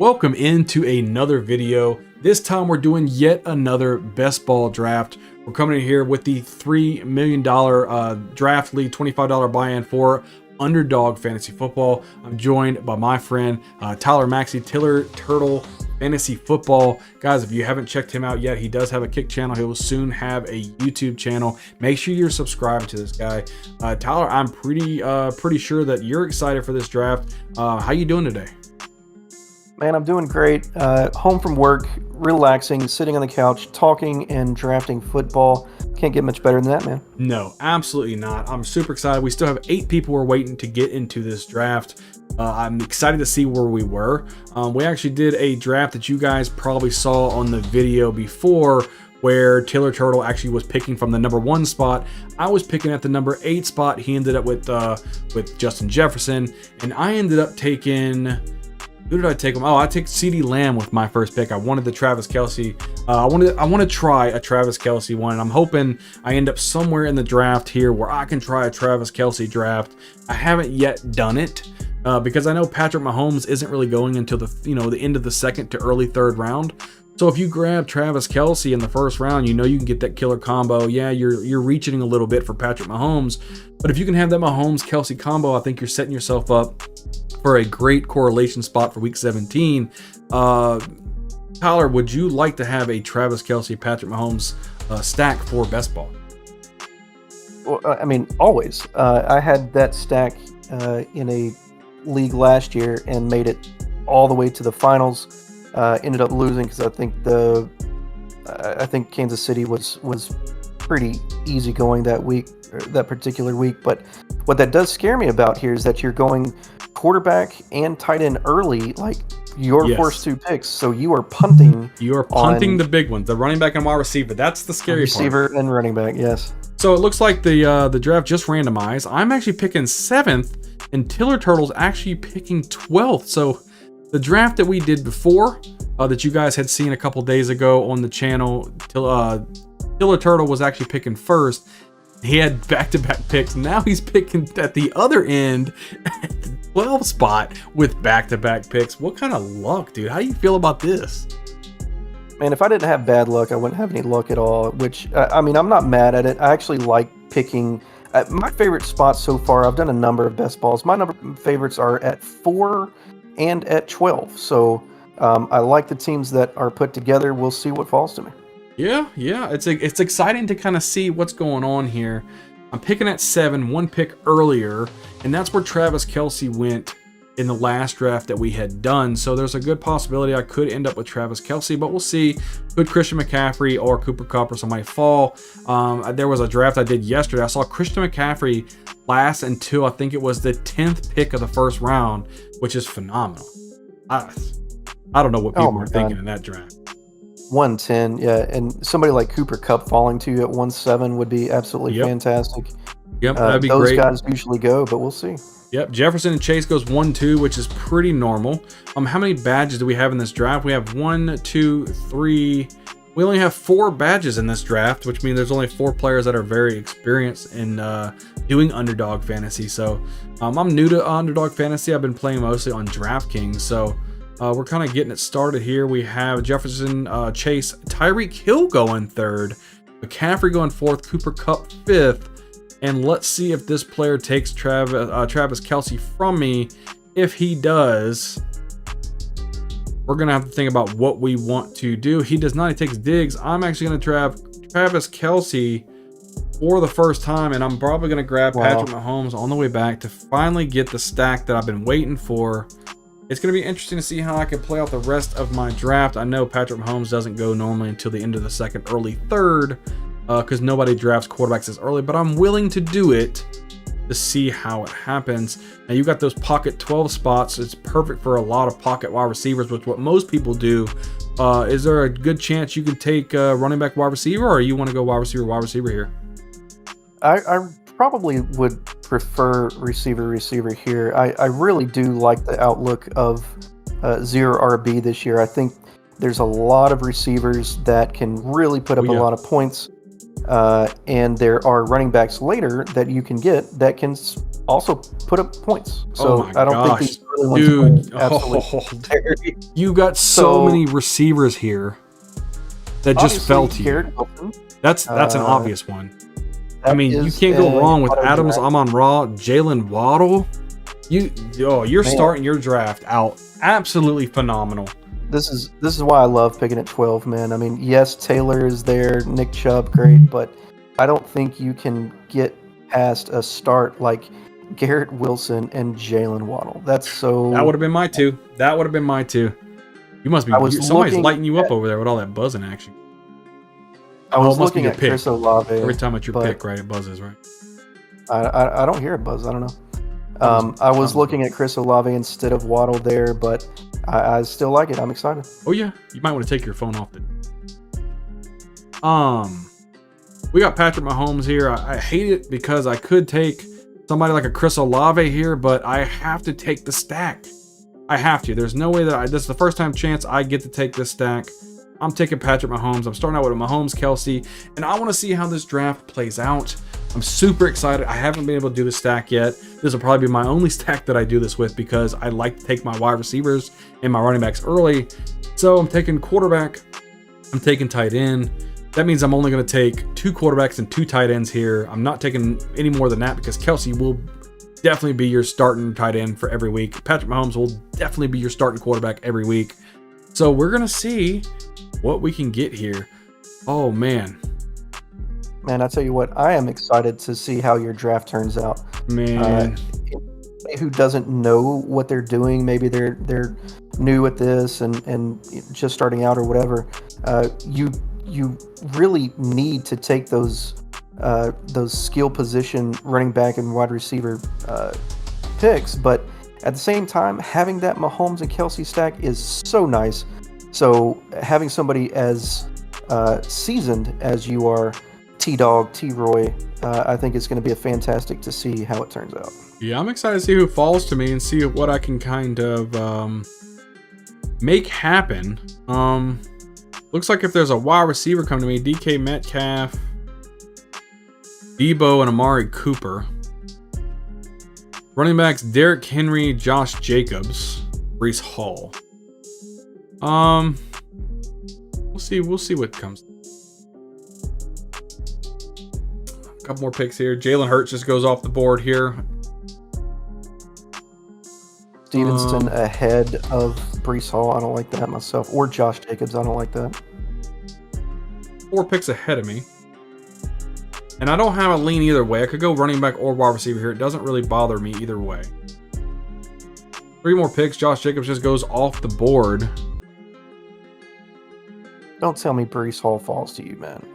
Welcome into another video. This time we're doing yet another best ball draft. We're coming in here with the $3 million draft league, $25 buy-in for Underdog Fantasy Football. I'm joined by my friend Tyler Maxey, Tiller Turtle Fantasy Football. Guys, if you haven't checked him out yet, he does have a Kick channel. He will soon have a YouTube channel. Make sure you're subscribed to this guy. Tyler, I'm pretty sure that you're excited for this draft. How you doing today? Man, I'm doing great. Home from work, relaxing, sitting on the couch, talking and drafting football. Can't get much better than that, man. No, absolutely not. I'm super excited. We still have 8 people who are waiting to get into this draft. I'm excited to see where we were. We actually did a draft that you guys probably saw on the video before, where Tiller Turtle actually was picking from the number 1 spot. I was picking at the number 8 spot. He ended up with Justin Jefferson, and I ended up taking... Who did I take him? Oh, I took CeeDee Lamb with my first pick. I wanted the Travis Kelce. I want to try a Travis Kelce one. And I'm hoping I end up somewhere in the draft here where I can try a Travis Kelce draft. I haven't yet done it because I know Patrick Mahomes isn't really going until the end of the second to early third round. So if you grab Travis Kelce in the first round, you know you can get that killer combo. Yeah, you're reaching a little bit for Patrick Mahomes, but if you can have that Mahomes-Kelce combo, I think you're setting yourself up for a great correlation spot for Week 17. Tyler, would you like to have a Travis Kelce, Patrick Mahomes stack for best ball? Well, I mean, always. I had that stack in a league last year and made it all the way to the finals. Ended up losing because I think Kansas City was pretty easy going that week, that particular week. But what that does scare me about here is that you're going quarterback and tight end early, like your first 2 picks. So you are punting. You are punting the big ones, the running back and wide receiver. That's the scary part. Receiver and running back, yes. So it looks like the draft just randomized. I'm actually picking 7th, and Tiller Turtle's actually picking 12th. So the draft that we did before, that you guys had seen a couple days ago on the channel, Tiller Turtle was actually picking first. He had back-to-back picks. Now he's picking at the other end at the 12 spot with back-to-back picks. What kind of luck, dude? How do you feel about this? Man, if I didn't have bad luck, I wouldn't have any luck at all, which, I mean, I'm not mad at it. I actually like picking... my favorite spots so far, I've done a number of best balls. My favorites are at 4 and at 12. So I like the teams that are put together. We'll see what falls to me. Yeah, it's exciting to kind of see what's going on here. I'm picking at 7, 1 pick earlier, and that's where Travis Kelce went in the last draft that we had done. So there's a good possibility I could end up with Travis Kelce, but we'll see. Could Christian McCaffrey or Cooper Kupp or somebody fall? There was a draft I did yesterday. I saw Christian McCaffrey last until I think it was the 10th pick of the first round, which is phenomenal. I don't know what people were thinking in that draft. 110, yeah, and somebody like Cooper Kupp falling to you at 1-7 would be absolutely fantastic. Yep, that'd be those great. Those guys usually go, but we'll see. Yep, Jefferson and Chase goes 1-2, which is pretty normal. How many badges do we have in this draft? We have 1, 2, 3. We only have 4 badges in this draft, which means there's only 4 players that are very experienced in doing Underdog Fantasy. So I'm new to Underdog Fantasy. I've been playing mostly on DraftKings, so we're kind of getting it started here. We have Jefferson, Chase, Tyreek Hill going 3rd, McCaffrey going 4th, Cooper Kupp 5th, and let's see if this player takes Travis Kelce from me. If he does, we're gonna have to think about what we want to do. He does not. He takes Diggs. I'm actually gonna Travis Kelce for the first time, and I'm probably gonna grab Patrick Mahomes on the way back to finally get the stack that I've been waiting for. It's going to be interesting to see how I can play out the rest of my draft. I know Patrick Mahomes doesn't go normally until the end of the second, early third, because nobody drafts quarterbacks as early, but I'm willing to do it to see how it happens. Now, you got those pocket 12 spots. It's perfect for a lot of pocket wide receivers, which is what most people do. Is there a good chance you can take running back wide receiver, or you want to go wide receiver here? I probably would prefer receiver here. I really do like the outlook of zero RB this year. I think there's a lot of receivers that can really put up a lot of points, and there are running backs later that you can get that can also put up points. Oh So my I don't think gosh, these early ones dude! are absolutely You got so many receivers here that just fell to you. Garrett Wilson, That's an obvious one. I that mean, you is can't go a wrong with auto Adams, draft. Amon-Ra, Jalen Waddle. You're Man. starting your draft out absolutely phenomenal. This is why I love picking at 12, man. I mean, yes, Taylor is there, Nick Chubb, great, but I don't think you can get past a start like Garrett Wilson and Jalen Waddle. That would have been my two. That would have been my two. You must be. Somebody's lighting you up over there with all that buzzing action. I was must be looking your at pick. Chris Olave. Every time it's your pick, right? It buzzes, right? I don't hear it buzz. I don't know. I was looking at Chris Olave instead of Waddle there, but I still like it. I'm excited. Oh yeah, you might want to take your phone off. We got Patrick Mahomes here. I hate it because I could take somebody like a Chris Olave here, but I have to take the stack. I have to. There's no way that this is the first time chance I get to take this stack. I'm taking Patrick Mahomes. I'm starting out with a Mahomes, Kelsey, and I want to see how this draft plays out. I'm super excited. I haven't been able to do the stack yet. This will probably be my only stack that I do this with because I like to take my wide receivers and my running backs early. So I'm taking quarterback. I'm taking tight end. That means I'm only going to take 2 quarterbacks and 2 tight ends here. I'm not taking any more than that because Kelsey will definitely be your starting tight end for every week. Patrick Mahomes will definitely be your starting quarterback every week. So we're going to see what we can get here. Oh, man. Man, I tell you what, I am excited to see how your draft turns out. Man. Who doesn't know what they're doing, maybe they're new at this and just starting out or whatever. You really need to take those skill position running back and wide receiver picks, but at the same time, having that Mahomes and Kelsey stack is so nice. So having somebody as seasoned as you are, T-Dog, T-Roy, I think it's going to be fantastic to see how it turns out. Yeah, I'm excited to see who falls to me and see what I can kind of make happen. Looks like if there's a wide receiver coming to me, DK Metcalf, Debo, and Amari Cooper. Running backs, Derrick Henry, Josh Jacobs, Breece Hall. We'll see what comes. A couple more picks here. Jalen Hurts just goes off the board here. Stevenson ahead of Breece Hall. I don't like that myself. Or Josh Jacobs. I don't like that. 4 picks ahead of me. And I don't have a lean either way. I could go running back or wide receiver here. It doesn't really bother me either way. 3 more picks. Josh Jacobs just goes off the board. Don't tell me Breece Hall falls to you, man.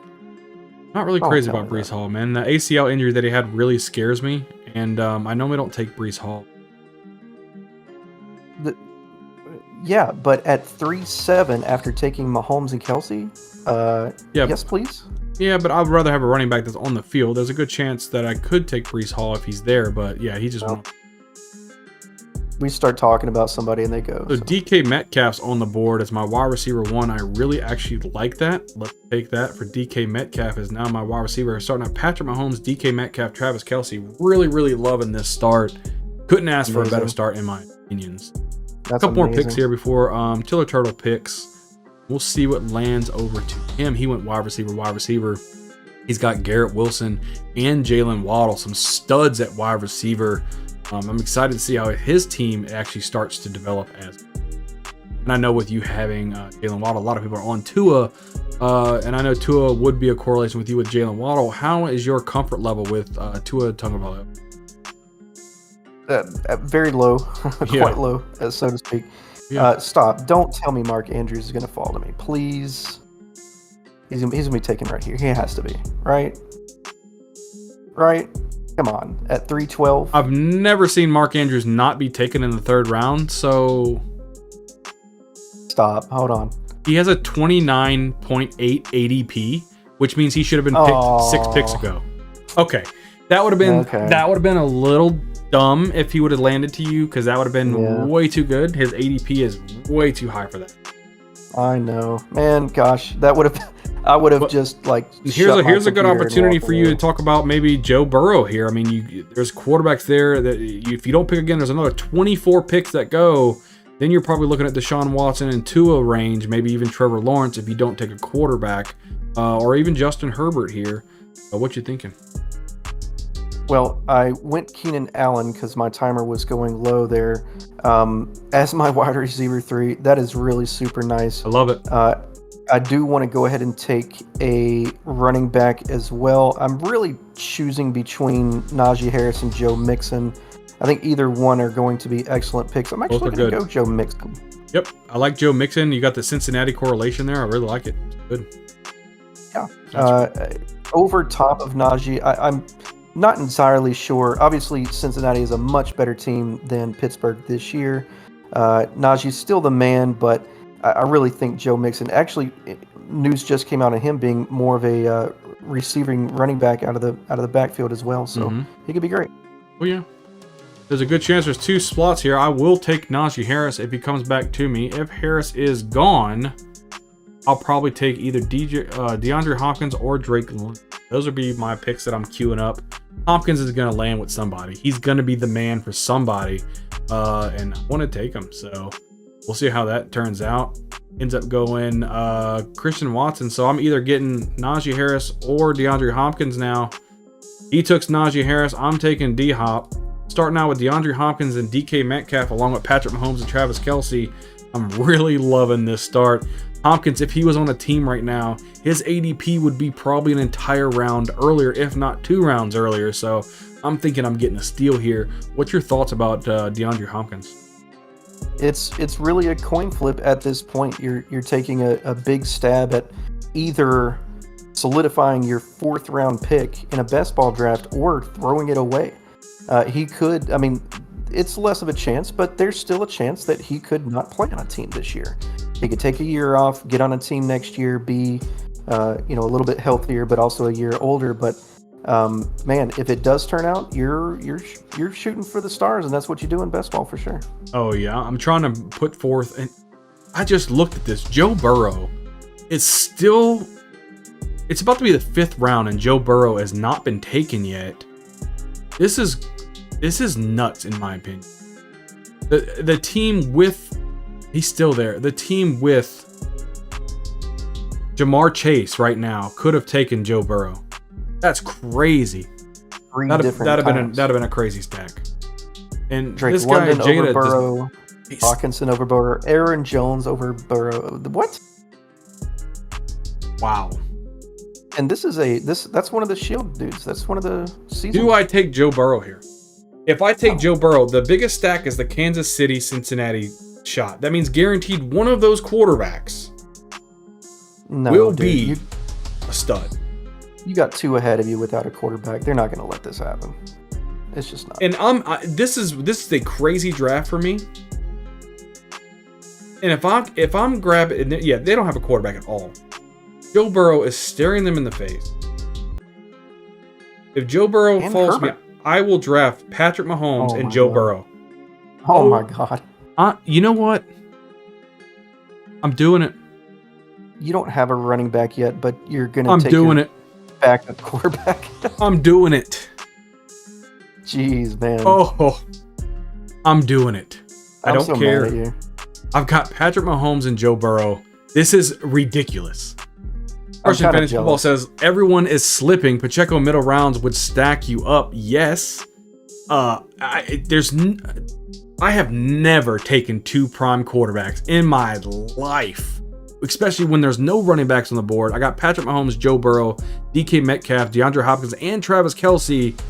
Not really crazy about Breece Hall, man. The ACL injury that he had really scares me. And I normally don't take Breece Hall. Yeah, but at 3-7 after taking Mahomes and Kelsey, yes, please. Yeah, but I'd rather have a running back that's on the field. There's a good chance that I could take Breece Hall if he's there, but yeah, he just won't. We start talking about somebody and they go. So DK Metcalf's on the board as my wide receiver 1. I really actually like that. Let's take that for DK Metcalf is now my wide receiver. Starting at Patrick Mahomes, DK Metcalf, Travis Kelsey. Really, really loving this start. Couldn't ask for a better start in my opinions. That's a couple amazing. more picks here before Tiller Turtle picks. We'll see what lands over to him. He went wide receiver. He's got Garrett Wilson and Jalen Waddle, some studs at wide receiver. I'm excited to see how his team actually starts to develop as. And I know with you having Jalen Waddle, a lot of people are on Tua, and I know Tua would be a correlation with you with Jalen Waddle. How is your comfort level with Tua Tagovailoa? Very low, quite low, so to speak. Yeah. Stop! Don't tell me Mark Andrews is going to fall to me, please. He's gonna be taken right here. He has to be, right? Right? Come on, at 312. I've never seen Mark Andrews not be taken in the 3rd round, so stop. Hold on. He has a 29.8 ADP, which means he should have been picked 6 picks ago. Okay, that would have been a little dumb if he would have landed to you, because that would have been way too good. His ADP is way too high for that. I know, man. Gosh, that would have. I would have But just like. here's a good opportunity for you to talk about maybe Joe Burrow here. I mean, there's quarterbacks there that if you don't pick again, there's another 24 picks that go. Then you're probably looking at Deshaun Watson and Tua range, maybe even Trevor Lawrence if you don't take a quarterback, or even Justin Herbert here. What you thinking? Well, I went Keenan Allen because my timer was going low there. As my wide receiver 3, that is really super nice. I love it. I do want to go ahead and take a running back as well. I'm really choosing between Najee Harris and Joe Mixon. I think either one are going to be excellent picks. I'm actually going to go Joe Mixon. Yep, I like Joe Mixon. You got the Cincinnati correlation there. I really like it. Good. Yeah. Over top of Najee, I'm not entirely sure. Obviously, Cincinnati is a much better team than Pittsburgh this year. Najee's still the man, but I really think Joe Mixon. Actually, news just came out of him being more of a receiving running back out of the backfield as well. So he could be great. Oh yeah. There's a good chance there's 2 slots here. I will take Najee Harris if he comes back to me. If Harris is gone, I'll probably take either DeAndre Hopkins or Drake London. Those would be my picks that I'm queuing up. Hopkins is going to land with somebody. He's going to be the man for somebody, and I want to take him. So we'll see how that turns out. Ends up going Christian Watson. So I'm either getting Najee Harris or DeAndre Hopkins now. He took Najee Harris. I'm taking D-Hop. Starting out with DeAndre Hopkins and DK Metcalf along with Patrick Mahomes and Travis Kelce. I'm really loving this start. Hopkins, if he was on a team right now, his ADP would be probably an entire round earlier, if not 2 rounds earlier. So I'm thinking I'm getting a steal here. What's your thoughts about DeAndre Hopkins? It's really a coin flip at this point. You're taking a big stab at either solidifying your 4th round pick in a best ball draft or throwing it away. He could, I mean, it's less of a chance, but there's still a chance that he could not play on a team this year. He could take a year off, get on a team next year, be, a little bit healthier, but also a year older. But man, if it does turn out, you're shooting for the stars, and that's what you do in best ball for sure. Oh yeah, I'm trying to put forth, and I just looked at this. Joe Burrow is still, it's about to be the 5th round, and Joe Burrow has not been taken yet. This is nuts in my opinion. The team with, he's still there. The team with Jamar Chase right now could have taken Joe Burrow. That's crazy. That'd have been a crazy stack. And Drake this London guy Jada over Burrow, Hawkinson over Burrow, Aaron Jones over Burrow. What? Wow. And that's one of the Shield dudes. That's one of the seasons. Do I take Joe Burrow here? If I take Joe Burrow, the biggest stack is the Kansas City Cincinnati shot. That means guaranteed one of those quarterbacks will be a stud. You got 2 ahead of you without a quarterback. They're not going to let this happen. It's just not. And this is a crazy draft for me. And if I'm grabbing, yeah, they don't have a quarterback at all. Joe Burrow is staring them in the face. If Joe Burrow falls me, I will draft Patrick Mahomes and Joe Burrow. Oh my God. You know what? I'm doing it. You don't have a running back yet, but you're going to take your backup quarterback. I'm doing it. Jeez, man. Oh, I'm doing it. I don't care. Mad at you. I've got Patrick Mahomes and Joe Burrow. This is ridiculous. Russian Fantasy Football says everyone is slipping. Pacheco middle rounds would stack you up. Yes. I have never taken 2 prime quarterbacks in my life, especially when there's no running backs on the board. I got Patrick Mahomes, Joe Burrow, DK Metcalf, DeAndre Hopkins, and Travis Kelce.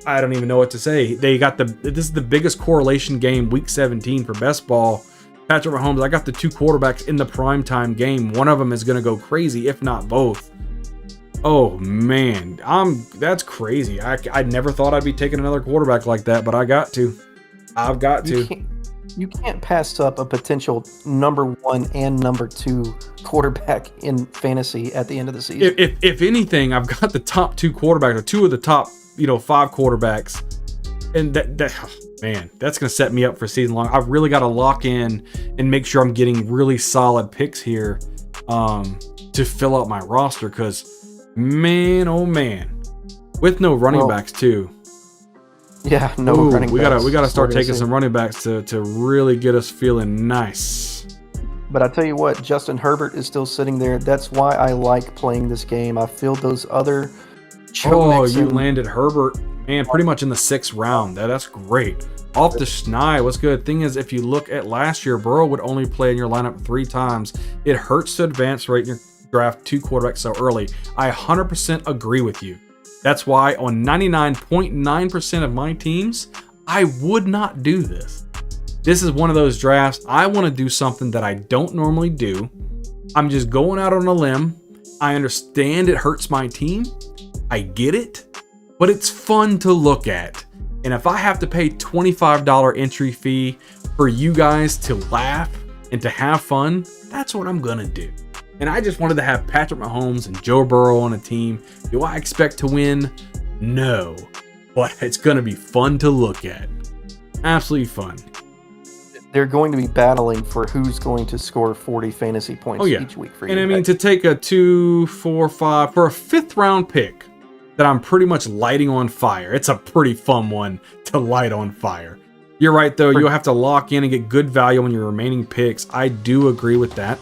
I don't even know what to say. This is the biggest correlation game, week 17 for best ball. Patrick Mahomes, I got the 2 quarterbacks in the primetime game. One of them is going to go crazy, if not both. Oh man, that's crazy. I never thought I'd be taking another quarterback like that, but I got to. I've got to. You can't pass up a potential number 1 and number 2 quarterback in fantasy at the end of the season. If anything, I've got the top 2 quarterbacks, or 2 of the top 5 quarterbacks, and man, that's going to set me up for season long. I've really got to lock in and make sure I'm getting really solid picks here. to fill out my roster, because man, oh man, with no running backs too. Yeah, no running backs. We gotta start taking some running backs to really get us feeling nice. But I tell you what, Justin Herbert is still sitting there. That's why I like playing this game. I filled those other. You landed Herbert, man, pretty much in the 6th round. That's great. Off the schneid. What's good? Thing is, if you look at last year, Burrow would only play in your lineup 3 times. It hurts to advance right in your draft 2 quarterbacks so early. I 100% agree with you. That's why on 99.9% of my teams, I would not do this. This is one of those drafts. I want to do something that I don't normally do. I'm just going out on a limb. I understand it hurts my team. I get it, but it's fun to look at. And if I have to pay $25 entry fee for you guys to laugh and to have fun, that's what I'm gonna do. And I just wanted to have Patrick Mahomes and Joe Burrow on a team. Do I expect to win? No, but it's gonna be fun to look at. Absolutely fun. They're going to be battling for who's going to score 40 fantasy points each week for you. And I mean, to take a 2, 4, 5 for a 5th round pick that I'm pretty much lighting on fire. It's a pretty fun one to light on fire. You're right, though. You'll have to lock in and get good value on your remaining picks. I do agree with that.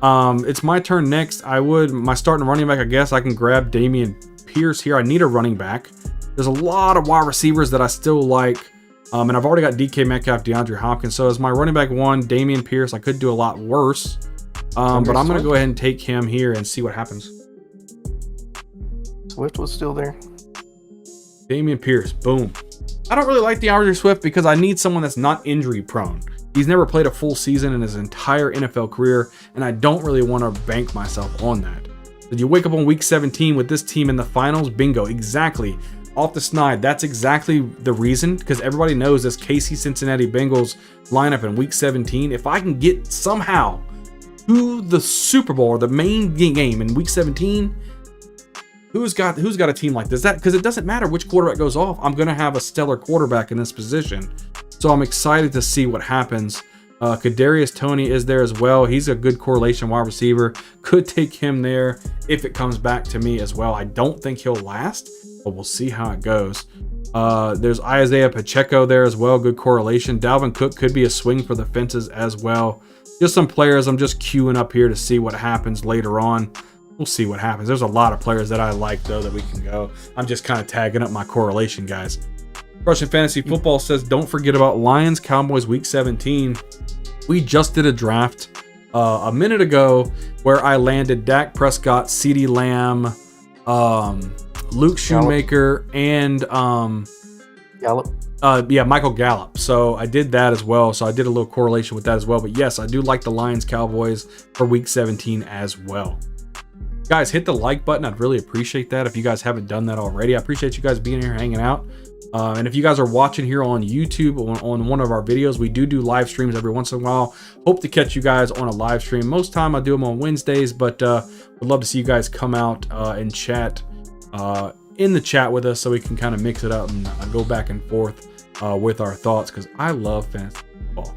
It's my turn next. My starting running back, I guess I can grab Damian Pierce here. I need a running back. There's a lot of wide receivers that I still like. And I've already got DK Metcalf, DeAndre Hopkins. So as my running back 1, Damian Pierce, I could do a lot worse. But I'm going to go ahead and take him here and see what happens. Swift was still there. Damian Pierce, boom. I don't really like DeAndre Swift because I need someone that's not injury prone. He's never played a full season in his entire NFL career, and I don't really want to bank myself on that. Did you wake up on week 17 with this team in the finals? Bingo, exactly. Off the schneid, that's exactly the reason, because everybody knows this KC Cincinnati Bengals lineup in week 17. If I can get somehow to the Super Bowl or the main game in week 17, who's got a team like this? Because it doesn't matter which quarterback goes off. I'm going to have a stellar quarterback in this position. So I'm excited to see what happens. Kadarius Toney is there as well. He's a good correlation wide receiver. Could take him there if it comes back to me as well. I don't think he'll last, but we'll see how it goes. There's Isaiah Pacheco there as well. Good correlation. Dalvin Cook could be a swing for the fences as well. Just some players I'm just queuing up here to see what happens later on. We'll see what happens. There's a lot of players that I like, though, that we can go. I'm just kind of tagging up my correlation, guys. Russian Fantasy Football says, don't forget about Lions Cowboys Week 17. We just did a draft a minute ago where I landed Dak Prescott, CeeDee Lamb, Luke Shoemaker, and Gallup. Michael Gallup. So I did that as well. So I did a little correlation with that as well. But yes, I do like the Lions Cowboys for Week 17 as well. Guys, hit the like button. I'd really appreciate that if you guys haven't done that already. I appreciate you guys being here, hanging out. And if you guys are watching here on YouTube on one of our videos, we do live streams every once in a while. Hope to catch you guys on a live stream. Most time I do them on Wednesdays, but would love to see you guys come out and chat in the chat with us so we can kind of mix it up and go back and forth with our thoughts, because I love fantasy football.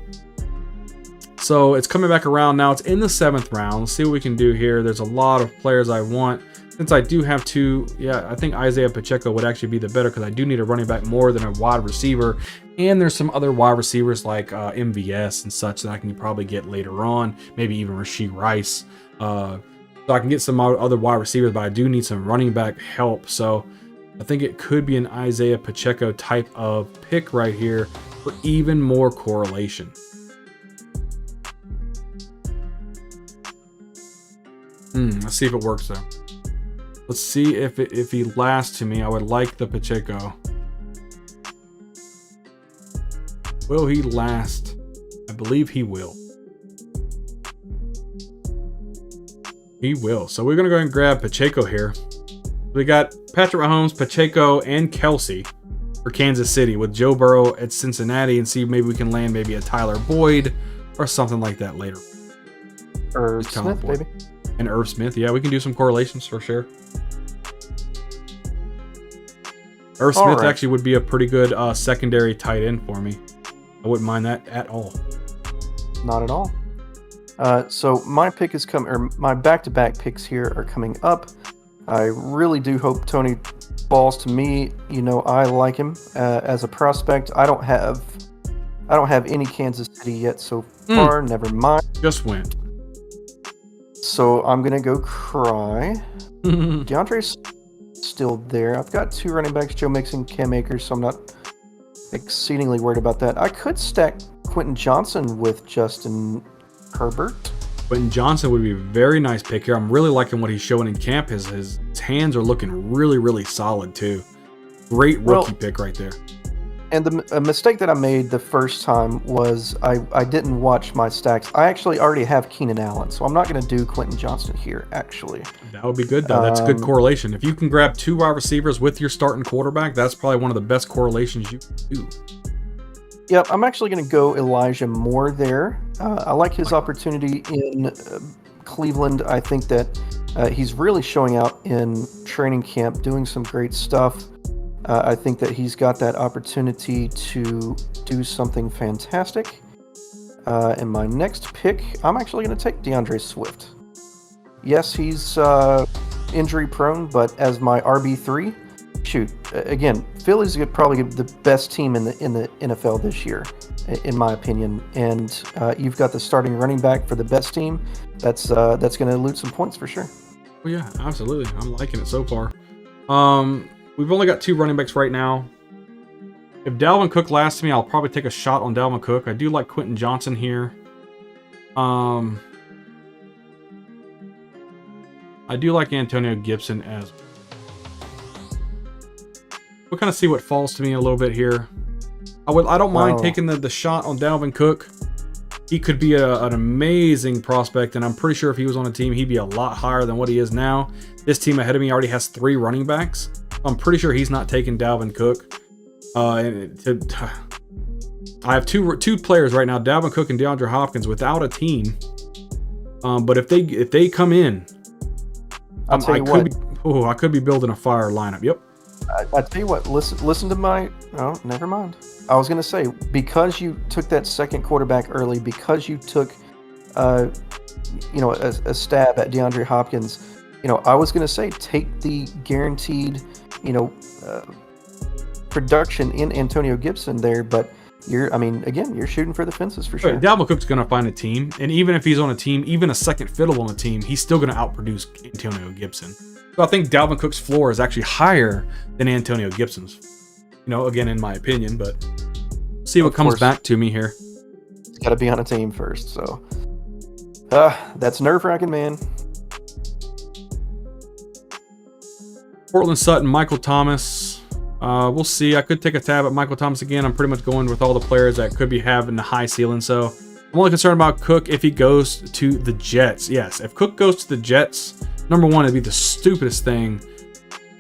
So it's coming back around now. It's in the 7th round. Let's see what we can do here. There's a lot of players I want. Since I do have 2, I think Isaiah Pacheco would actually be the better, because I do need a running back more than a wide receiver. And there's some other wide receivers like MVS and such that I can probably get later on. Maybe even Rashee Rice. So I can get some other wide receivers, but I do need some running back help. So I think it could be an Isaiah Pacheco type of pick right here for even more correlation. Let's see if it works though. Let's see if he lasts to me. I would like the Pacheco. Will he last? I believe he will. He will. So we're going to go ahead and grab Pacheco here. We got Patrick Mahomes, Pacheco, and Kelsey for Kansas City with Joe Burrow at Cincinnati, and see maybe we can land maybe a Tyler Boyd or something like that later. Irv Smith, baby. And Irv Smith. Yeah, we can do some correlations for sure. Irv Smith actually would be a pretty good secondary tight end for me. I wouldn't mind that at all. Not at all. So my pick is coming, or my back-to-back picks here are coming up. I really do hope Tony falls to me. You know, I like him as a prospect. I don't have any Kansas City yet so far. Never mind. Just went. So I'm gonna go Cry. DeAndre's still there. I've got 2 running backs, Joe Mixon, Cam Akers, so I'm not exceedingly worried about that. I could stack Quentin Johnson with Justin Herbert. Quentin Johnson would be a very nice pick here. I'm really liking what he's showing in camp. His hands are looking really, really solid too. Great rookie pick right there. And a mistake that I made the first time was I didn't watch my stacks. I actually already have Keenan Allen, so I'm not going to do Quentin Johnson here, actually. That would be good, though. That's good correlation. If you can grab 2 wide receivers with your starting quarterback, that's probably one of the best correlations you can do. Yep, I'm actually going to go Elijah Moore there. I like his opportunity in Cleveland. I think that he's really showing out in training camp, doing some great stuff. I think that he's got that opportunity to do something fantastic. And my next pick, I'm actually going to take DeAndre Swift. Yes, he's injury prone, but as my RB3, shoot, again, Philly's probably the best team in the NFL this year, in my opinion. And you've got the starting running back for the best team. That's going to loot some points for sure. Oh yeah, absolutely. I'm liking it so far. We've only got 2 running backs right now. If Dalvin Cook lasts me, I'll probably take a shot on Dalvin Cook. I do like Quentin Johnson here. I do like Antonio Gibson as well. We'll kind of see what falls to me a little bit here. I don't mind taking the shot on Dalvin Cook. He could be an amazing prospect, and I'm pretty sure if he was on a team, he'd be a lot higher than what he is now. This team ahead of me already has 3 running backs. I'm pretty sure he's not taking Dalvin Cook. I have two players right now, Dalvin Cook and DeAndre Hopkins, without a team. But if they come in, I could be building a fire lineup. Yep. I tell you what. Listen to my. Oh, never mind. I was gonna say, because you took that second quarterback early, because you took, a stab at DeAndre Hopkins. I was gonna say, take the guaranteed, production in Antonio Gibson there, but you're shooting for the fences for sure. Right, Dalvin Cook's gonna find a team, and even if he's on a team, even a second fiddle on a team, he's still gonna outproduce Antonio Gibson. So I think Dalvin Cook's floor is actually higher than Antonio Gibson's. Again, in my opinion, but see what comes back to me here. It's got to be on a team first, so that's nerve-wracking, man. Portland Sutton, Michael Thomas. We'll see. I could take a tab at Michael Thomas again. I'm pretty much going with all the players that could be having the high ceiling. So I'm only concerned about Cook if he goes to the Jets. Yes, if Cook goes to the Jets, number one, it'd be the stupidest thing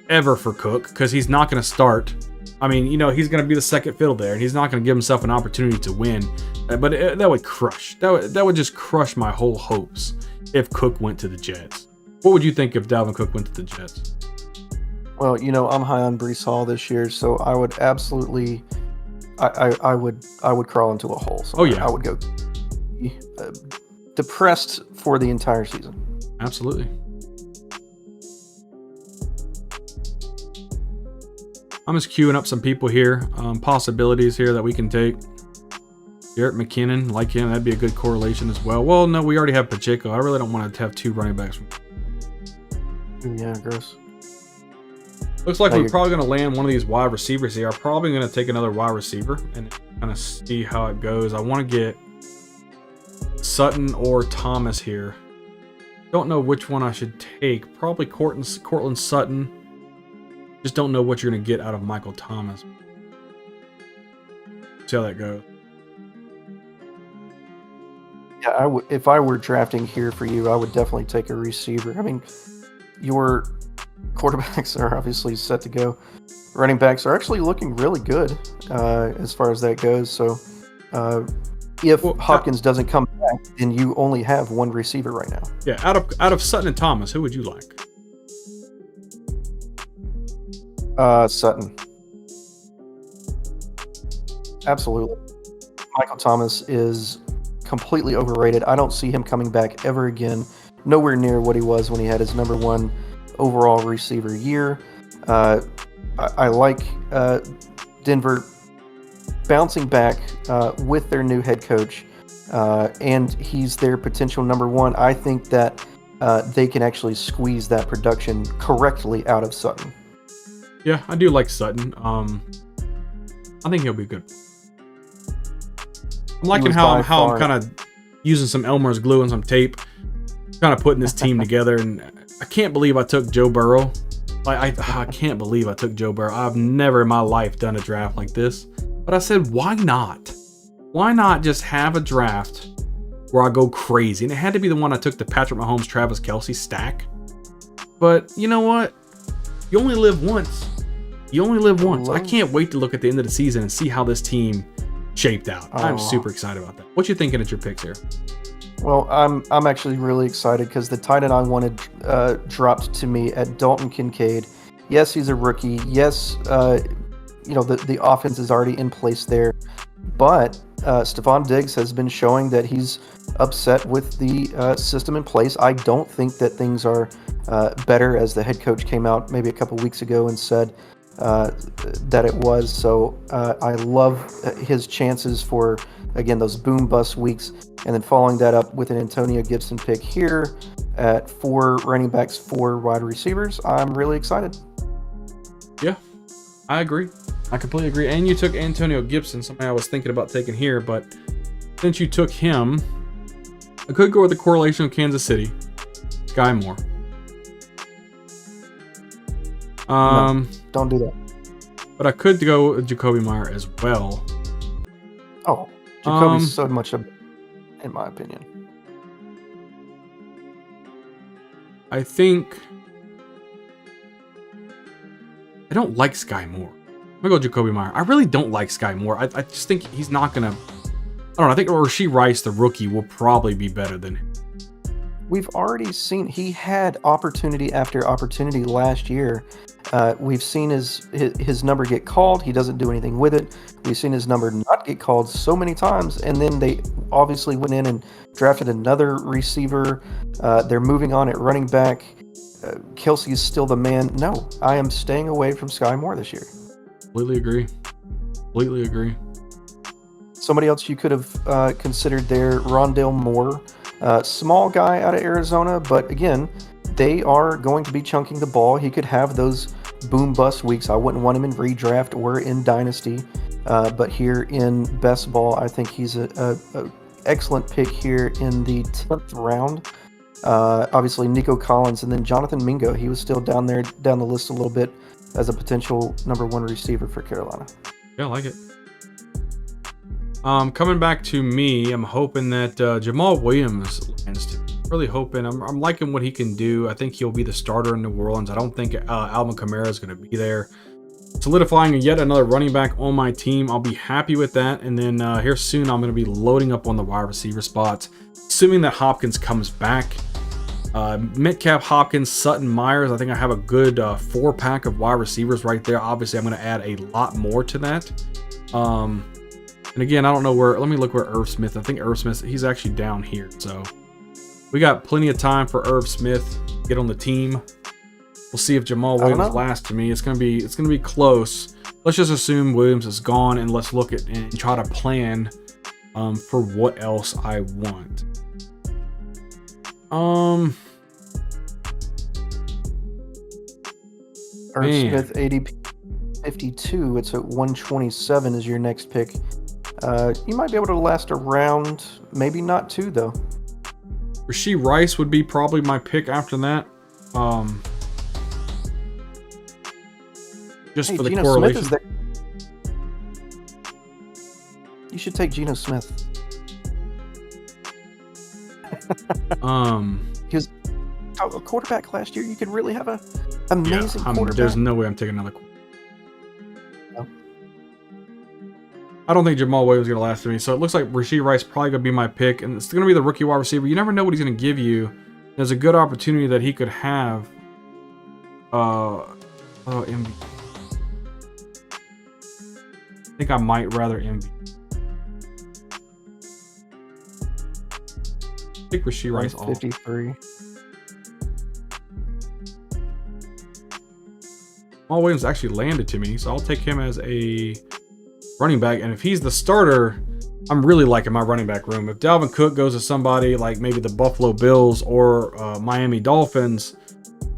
ever for Cook because he's not going to start. I mean, he's going to be the second fiddle there, and he's not going to give himself an opportunity to win. But that would crush. That would just crush my whole hopes if Cook went to the Jets. What would you think if Dalvin Cook went to the Jets? Well, I'm high on Breece Hall this year, so I would absolutely, I would crawl into a hole. So I would go depressed for the entire season. Absolutely. I'm just queuing up some people here, possibilities here that we can take. Garrett McKinnon, like him, that'd be a good correlation as well. Well, no, we already have Pacheco. I really don't want to have 2 running backs. Yeah, gross. Looks like we're probably going to land one of these wide receivers here. I'm probably going to take another wide receiver and kind of see how it goes. I want to get Sutton or Thomas here. Don't know which one I should take. Probably Cortland Sutton. Just don't know what you're going to get out of Michael Thomas. See how that goes. Yeah, if I were drafting here for you, I would definitely take a receiver. I mean, your quarterbacks are obviously set to go. Running backs are actually looking really good as far as that goes. So if Hopkins doesn't come back, then you only have 1 receiver right now. Yeah, out of Sutton and Thomas, who would you like? Sutton. Absolutely. Michael Thomas is completely overrated. I don't see him coming back ever again. Nowhere near what he was when he had his number one overall receiver year. I like Denver bouncing back with their new head coach, and he's their potential number one. I think that they can actually squeeze that production correctly out of Sutton. Yeah, I do like Sutton. I think he'll be good. I'm liking how I'm kind of using some Elmer's glue and some tape, kind of putting this team together. And I can't believe I took Joe Burrow. I can't believe I took Joe Burrow. I've never in my life done a draft like this. But I said, why not? Why not just have a draft where I go crazy? And it had to be the one I took, the Patrick Mahomes, Travis Kelce stack. But you know what? You only live once. You only live once. I can't wait to look at the end of the season and see how this team shaped out. I'm super excited about that. What you thinking at your picks here? Well, I'm actually really excited because the tight end I wanted dropped to me at Dalton Kincaid. Yes, he's a rookie. Yes, the offense is already in place there. But Stephon Diggs has been showing that he's upset with the system in place. I don't think that things are better, as the head coach came out maybe a couple weeks ago and said that it was. So I love his chances for, again, those boom bust weeks, and then following that up with an Antonio Gibson pick here at 4 running backs, 4 wide receivers. I'm really excited. Yeah, I agree. I completely agree. And you took Antonio Gibson, something I was thinking about taking here, but since you took him, I could go with the correlation of Kansas City, Sky Moore. No, don't do that. But I could go with Jacoby Meyer as well. Oh, Jacoby's so much of, in my opinion. I think I don't like Sky Moore. I'm gonna go Jacoby Meyer. I really don't like Sky Moore. I just think he's not gonna. I don't know. I think Rashee Rice, the rookie, will probably be better than him. We've already seen he had opportunity after opportunity last year. We've seen his number get called. He doesn't do anything with it. We've seen his number not get called so many times, and then they obviously went in and drafted another receiver. They're moving on at running back. Kelsey is still the man. No, I am staying away from Sky Moore this year. Completely agree. Somebody else you could have considered there, Rondale Moore. Small guy out of Arizona, but again, they are going to be chunking the ball. He could have those boom bust weeks. I wouldn't want him in redraft or in dynasty, but here in best ball, I think he's a excellent pick here in the 10th round. Obviously Nico Collins, and then Jonathan Mingo. He was still down the list a little bit as a potential number 1 receiver for Carolina. Yeah, I like it. Coming back to me, I'm hoping that Jamal Williams lands too. Really hoping. I'm liking what he can do. I think he'll be the starter in New Orleans. I don't think Alvin Kamara is going to be there. Solidifying yet another running back on my team. I'll be happy with that. And then here soon, I'm going to be loading up on the wide receiver spots, assuming that Hopkins comes back. Metcalf, Hopkins, Sutton, Myers. I think I have a good 4-pack of wide receivers right there. Obviously, I'm going to add a lot more to that. And again, I don't know where. Let me look where Irv Smith. I think Irv Smith, he's actually down here. So we got plenty of time for Irv Smith to get on the team. We'll see if Jamal Williams lasts to me. It's gonna be close. Let's just assume Williams is gone, and let's look at and try to plan for what else I want. Irv Smith ADP 52. It's at 127 is your next pick. You might be able to last a round, maybe not 2 though. Rashee Rice would be probably my pick after that. Just for the Geno correlation. Smith is there. You should take Geno Smith. He was a quarterback last year. You could really have an amazing quarterback. There's no way I'm taking another quarterback. I don't think Jamal Williams is going to last for me. So it looks like Rashee Rice probably going to be my pick. And it's going to be the rookie wide receiver. You never know what he's going to give you. There's a good opportunity that he could have MVP. I think I might rather MVP. Take Rashee Rice off. 53. Jamal Williams actually landed to me, so I'll take him as a running back. And if he's the starter, I'm really liking my running back room. If Dalvin Cook goes to somebody like maybe the Buffalo Bills or Miami Dolphins,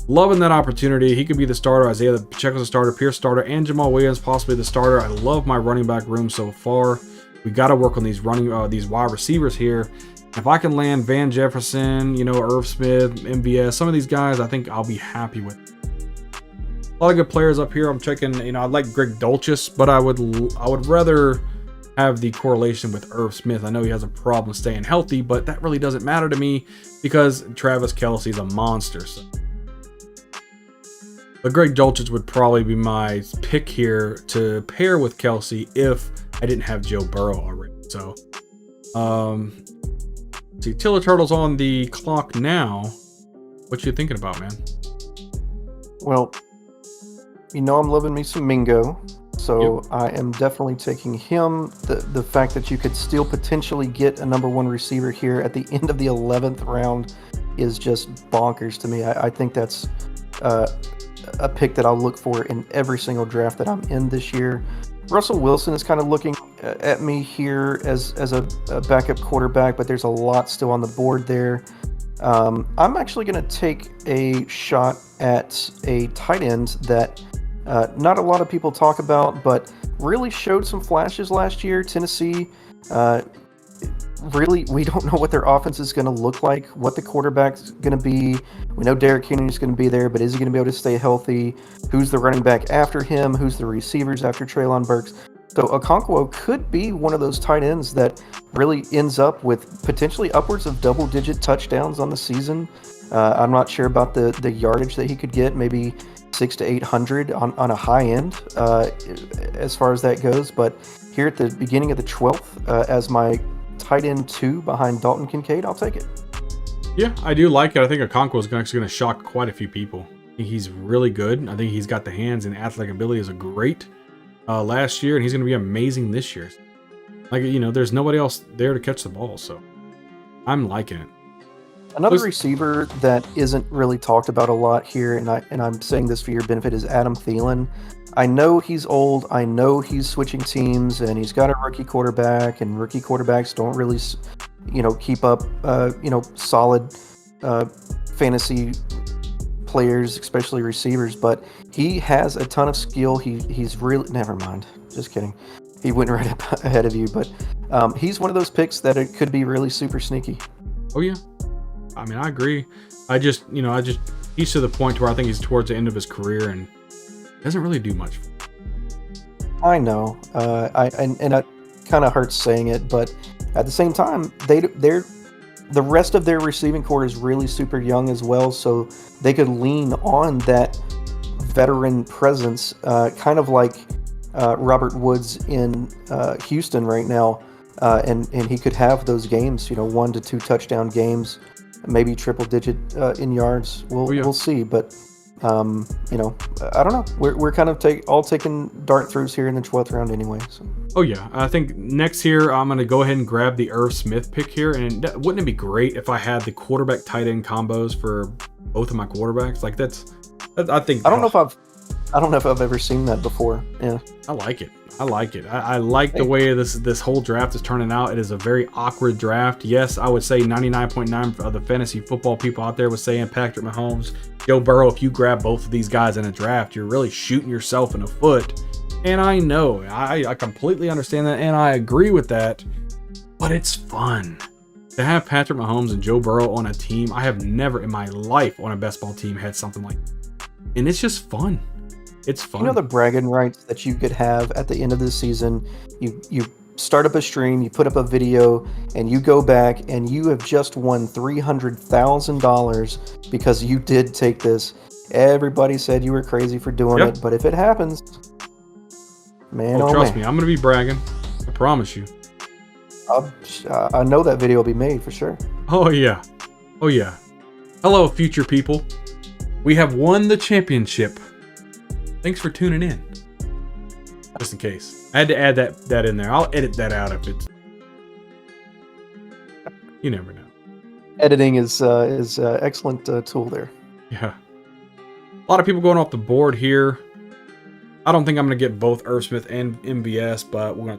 loving that opportunity. He could be the starter. Isaiah Pacheco's the starter, Pierce starter, and Jamal Williams possibly the starter. I love my running back room so far. We got to work on these these wide receivers here. If I can land Van Jefferson, Irv Smith, MVS, some of these guys, I think I'll be happy with. A lot of good players up here. I'm checking, I like Greg Dulcich, but I would rather have the correlation with Irv Smith. I know he has a problem staying healthy, but that really doesn't matter to me because Travis Kelce's a monster. So. But Greg Dulcich would probably be my pick here to pair with Kelce if I didn't have Joe Burrow already. So, see, Tiller Turtle's on the clock now. What you thinking about, man? Well, I'm loving me some Mingo, so yep. I am definitely taking him. The fact that you could still potentially get a number one receiver here at the end of the 11th round is just bonkers to me. I think that's a pick that I'll look for in every single draft that I'm in this year. Russell Wilson is kind of looking at me here as a backup quarterback, but there's a lot still on the board there. I'm actually going to take a shot at a tight end that not a lot of people talk about, but really showed some flashes last year. Tennessee, really, we don't know what their offense is going to look like, what the quarterback's going to be. We know Derrick Henry is going to be there, but is he going to be able to stay healthy? Who's the running back after him? Who's the receivers after Treylon Burks? So Okonkwo could be one of those tight ends that really ends up with potentially upwards of double-digit touchdowns on the season. I'm not sure about the yardage that he could get, maybe 600 to 800 on a high end as far as that goes. But here at the beginning of the 12th, as my tight end 2 behind Dalton Kincaid, I'll take it. Yeah, I do like it. I think Okonkwo is actually going to shock quite a few people. I think he's really good. I think he's got the hands and athletic ability is a great last year, and he's going to be amazing this year. Like, there's nobody else there to catch the ball, so I'm liking it. Another receiver that isn't really talked about a lot here, and I'm saying this for your benefit, is Adam Thielen. I know he's old. I know he's switching teams, and he's got a rookie quarterback, and rookie quarterbacks don't really, keep up, solid fantasy players, especially receivers. But he has a ton of skill. He's really, never mind. Just kidding. He went right up ahead of you, but he's one of those picks that it could be really super sneaky. Oh yeah, I mean I agree. He's to the point where I think he's towards the end of his career and doesn't really do much. I know, and it kind of hurts saying it, but at the same time, the rest of their receiving core is really super young as well, so they could lean on that veteran presence, kind of like Robert Woods in Houston right now, and he could have those games, 1 to 2 touchdown games, maybe triple digit in yards. We'll see, but I don't know. We're kind of all taking dart throws here in the 12th round anyway. So. Oh yeah, I think next here I'm gonna go ahead and grab the Irv Smith pick here, and wouldn't it be great if I had the quarterback tight end combos for both of my quarterbacks? Like I think. I don't know if I've ever seen that before. Yeah, I like it. I like the way this whole draft is turning out. It is a very awkward draft. Yes, I would say 99.9% of the fantasy football people out there was saying Patrick Mahomes, Joe Burrow. If you grab both of these guys in a draft, you're really shooting yourself in the foot. And I know, I completely understand that, and I agree with that. But it's fun to have Patrick Mahomes and Joe Burrow on a team. I have never in my life on a best ball team had something like that. And it's just fun. It's fun. The bragging rights that you could have at the end of the season. You start up a stream, you put up a video, and you go back and you have just won $300,000 because you did take this. Everybody said you were crazy for doing it, but if it happens, man, trust me, I'm going to be bragging. I promise you. I know that video will be made for sure. Oh yeah. Hello, future people. We have won the championship. Thanks for tuning in. Just in case. I had to add that in there. I'll edit that out if it's... You never know. Editing is excellent tool there. Yeah. A lot of people going off the board here. I don't think I'm going to get both Irv Smith and MVS, but we'll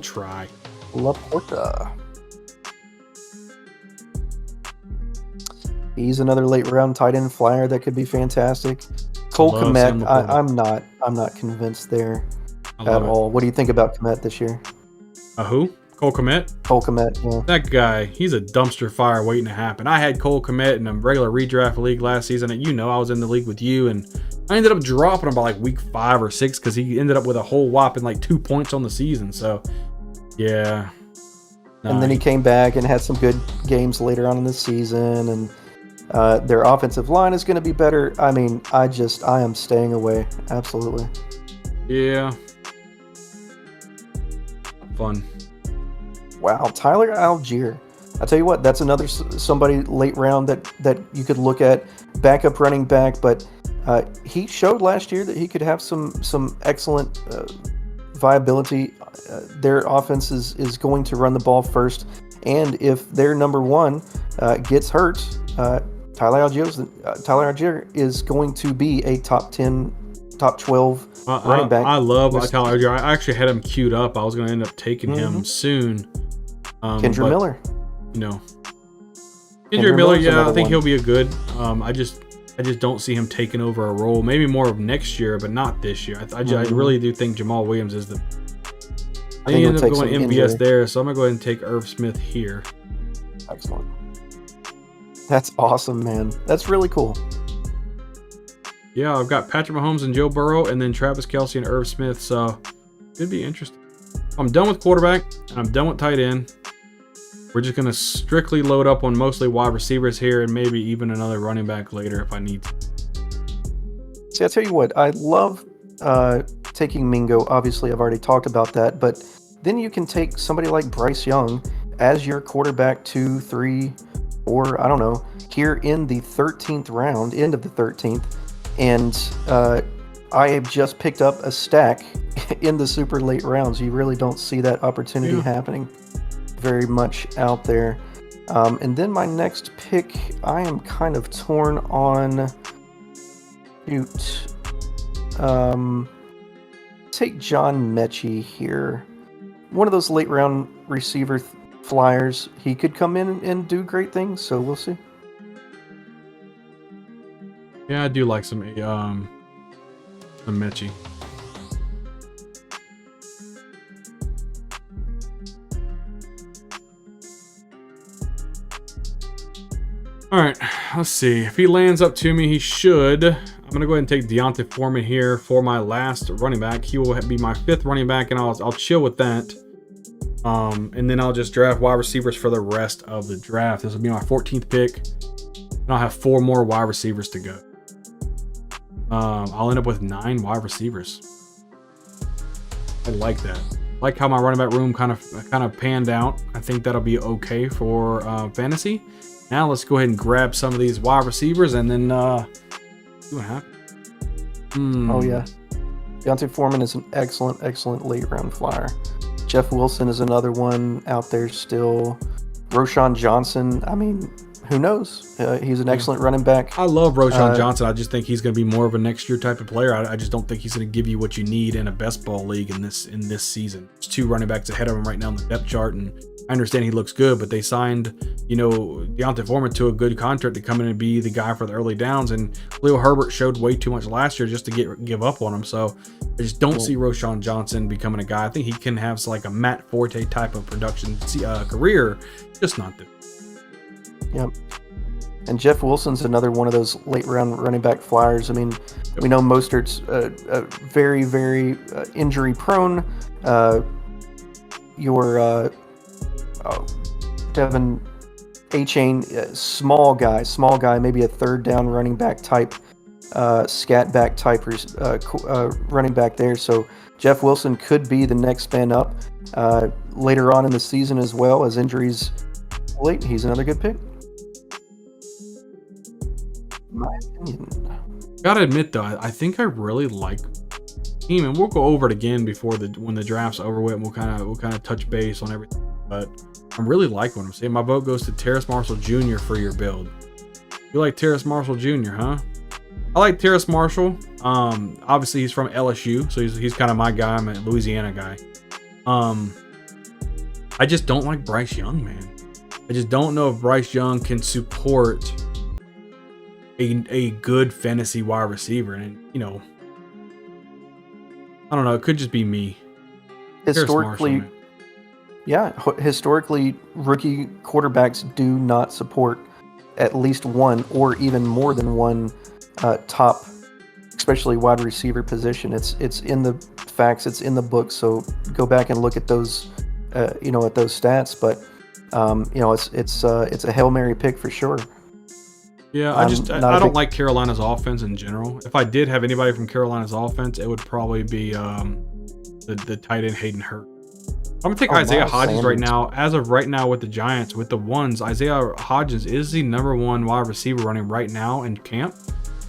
try. Laporta. He's another late round tight end flyer that could be fantastic. Cole Kmet, I'm not convinced there at all. What do you think about Kmet this year? Who? Cole Kmet? Cole Kmet, yeah. That guy, he's a dumpster fire waiting to happen. I had Cole Kmet in a regular redraft league last season, and I was in the league with you, and I ended up dropping him by like week 5 or 6 because he ended up with a whole whopping like 2 points on the season. So, yeah. And then he came back and had some good games later on in the season, and their offensive line is going to be better. I mean, I am staying away. Absolutely. Yeah. Fun. Wow, Tyler Algier. I tell you what, that's another somebody late round that you could look at, backup running back. But he showed last year that he could have some excellent viability. Their offense is going to run the ball first, and if their number one gets hurt, Tyler Algier is going to be a top 10, top 12 running back. I love Tyler Algier. I actually had him queued up. I was going to end up taking him soon. Kendra Miller. Kendra Miller, yeah, I think he'll be a good. I just don't see him taking over a role. Maybe more of next year, but not this year. I really do think Jamal Williams is the. I think end up going MVS there, so I'm gonna go ahead and take Irv Smith here. Excellent. That's awesome, man. That's really cool. Yeah, I've got Patrick Mahomes and Joe Burrow, and then Travis Kelce and Irv Smith. So it'd be interesting. I'm done with quarterback, and I'm done with tight end. We're just going to strictly load up on mostly wide receivers here and maybe even another running back later if I need to. See, I tell you what, I love taking Mingo. Obviously, I've already talked about that. But then you can take somebody like Bryce Young as your quarterback 2, 3, 4, I don't know, here in the 13th round, end of the 13th. And I have just picked up a stack in the super late rounds. You really don't see that opportunity happening very much out there. And then my next pick, I am kind of torn on. Take John Mechie here. One of those late round receiver flyers. He could come in and do great things, so we'll see. Yeah, I do like some Mechie. All right, let's see. If he lands up to me, he should. I'm going to go ahead and take Deontay Foreman here for my last running back. He will be my 5th running back, and I'll chill with that. And then I'll just draft wide receivers for the rest of the draft. This will be my 14th pick, and I'll have 4 more wide receivers to go. I'll end up with 9 wide receivers. I like that. I like how my running back room kind of panned out. I think that'll be okay for fantasy. Now let's go ahead and grab some of these wide receivers and then see what happens. Oh yeah, Deontay Foreman is an excellent late round flyer. Jeff Wilson is another one out there still. Roschon Johnson. I mean, who knows? He's an excellent running back. I love Roschon Johnson. I just think he's going to be more of a next year type of player. I just don't think he's going to give you what you need in a best ball league in this season. There's 2 running backs ahead of him right now on the depth chart, and I understand he looks good, but they signed, Deontay Foreman to a good contract to come in and be the guy for the early downs. And Khalil Herbert showed way too much last year just to give up on him. So I just don't see Roschon Johnson becoming a guy. I think he can have like a Matt Forte type of production career, just not this. Yep. And Jeff Wilson's another one of those late round running back flyers. I mean, we know Mostert's very, very injury prone. Devin A-Chain, small guy, maybe a 3rd down running back type, scat back type running back there. So Jeff Wilson could be the next man up later on in the season as well as injuries late. He's another good pick. In my opinion. Gotta admit though, I think I really like team, and we'll go over it again before when the draft's over with. And we'll kind of touch base on everything. but I'm really liking what I'm seeing. My vote goes to Terrace Marshall Jr. for your build. You like Terrace Marshall Jr., huh? I like Terrace Marshall. Obviously he's from LSU, so he's kind of my guy. I'm a Louisiana guy. I just don't like Bryce Young, man. I just don't know if Bryce Young can support a good fantasy wide receiver. And, you know, I don't know. It could just be me. Historically, historically, rookie quarterbacks do not support at least one or even more than one top, especially wide receiver position. It's in the facts. It's in the book. So go back and look at those, at those stats. But it's a Hail Mary pick for sure. Yeah, I don't like Carolina's offense in general. If I did have anybody from Carolina's offense, it would probably be the tight end Hayden Hurst. I'm gonna take Isaiah Hodgins right now. As of right now with the Giants, with the ones, Isaiah Hodgins is the #1 wide receiver running right now in camp.